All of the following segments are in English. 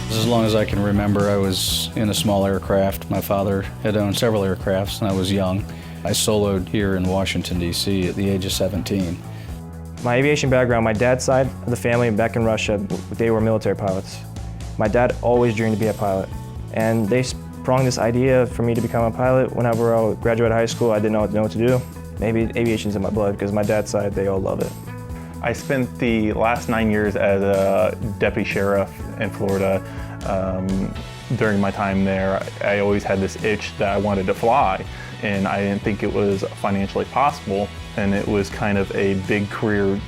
As long as I can remember, I was in a small aircraft. My father had owned several aircrafts when I was young. I soloed here in Washington, D.C. at the age of 17. My aviation background, my dad's side of the family back in Russia, they were military pilots. My dad always dreamed to be a pilot. And they sprung this idea for me to become a pilot. Whenever I graduated high school, I didn't know what to do. Maybe aviation's in my blood because my dad's side, they all love it. I spent the last 9 years as a deputy sheriff in Florida. During my time there, I always had this itch that I wanted to fly, and I didn't think it was financially possible, and it was kind of a big career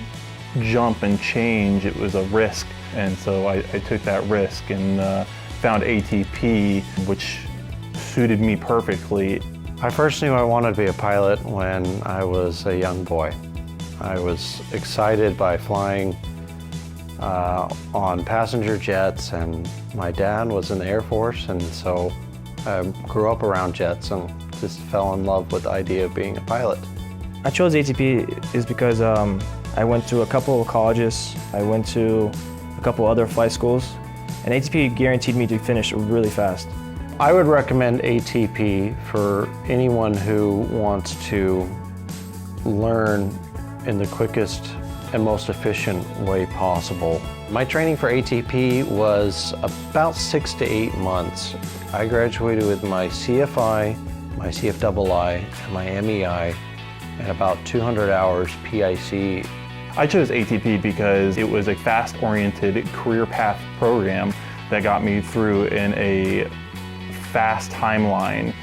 jump and change. It was a risk, and so I took that risk and found ATP, which suited me perfectly. I first knew I wanted to be a pilot when I was a young boy. I was excited by flying on passenger jets, and my dad was in the Air Force, and so I grew up around jets and just fell in love with the idea of being a pilot. I chose ATP is because I went to a couple of colleges, I went to a couple other flight schools, and ATP guaranteed me to finish really fast. I would recommend ATP for anyone who wants to learn in the quickest and most efficient way possible. My training for ATP was about 6 to 8 months. I graduated with my CFI, my CFII, and my MEI, and about 200 hours PIC. I chose ATP because it was a fast-oriented career path program that got me through in a fast timeline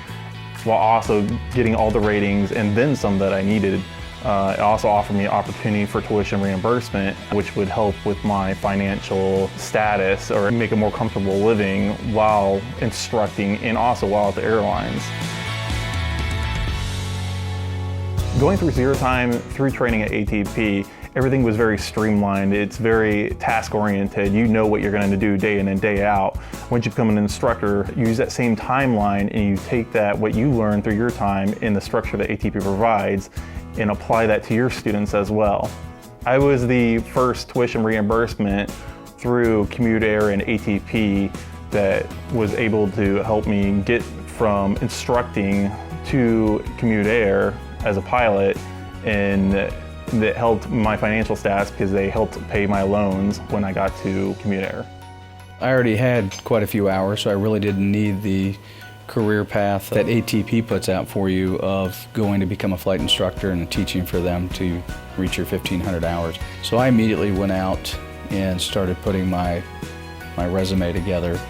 while also getting all the ratings and then some that I needed. It also offered me an opportunity for tuition reimbursement, which would help with my financial status or make a more comfortable living while instructing and also while at the airlines. Going through zero time, through training at ATP, everything was very streamlined. It's very task-oriented. You know what you're going to do day in and day out. Once you become an instructor, you use that same timeline and you take that, what you learn through your time in the structure that ATP provides, and apply that to your students as well. I was the first tuition reimbursement through CommutAir and ATP that was able to help me get from instructing to CommutAir as a pilot, and that helped my financial stats because they helped pay my loans when I got to CommutAir. I already had quite a few hours, so I really didn't need the career path that ATP puts out for you of going to become a flight instructor and teaching for them to reach your 1,500 hours. So I immediately went out and started putting my resume together.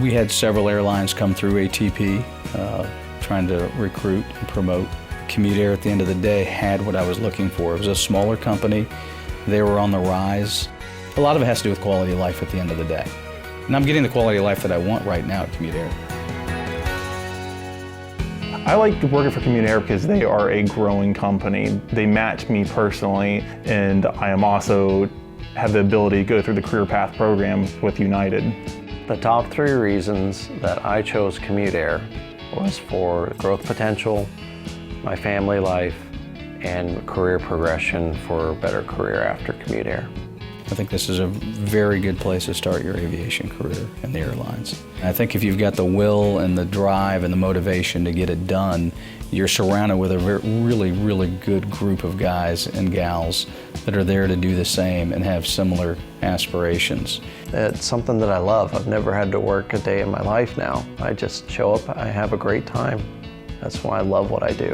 We had several airlines come through ATP trying to recruit and promote. CommutAir at the end of the day had what I was looking for. It was a smaller company. They were on the rise. A lot of it has to do with quality of life at the end of the day. And I'm getting the quality of life that I want right now at CommutAir. I like working for CommutAir because they are a growing company. They match me personally, and I am also have the ability to go through the career path program with United. The top 3 reasons that I chose CommutAir was for growth potential, my family life, and career progression for a better career after CommutAir. I think this is a very good place to start your aviation career in the airlines. I think if you've got the will and the drive and the motivation to get it done, you're surrounded with a really, really good group of guys and gals that are there to do the same and have similar aspirations. It's something that I love. I've never had to work a day in my life now. I just show up, I have a great time. That's why I love what I do.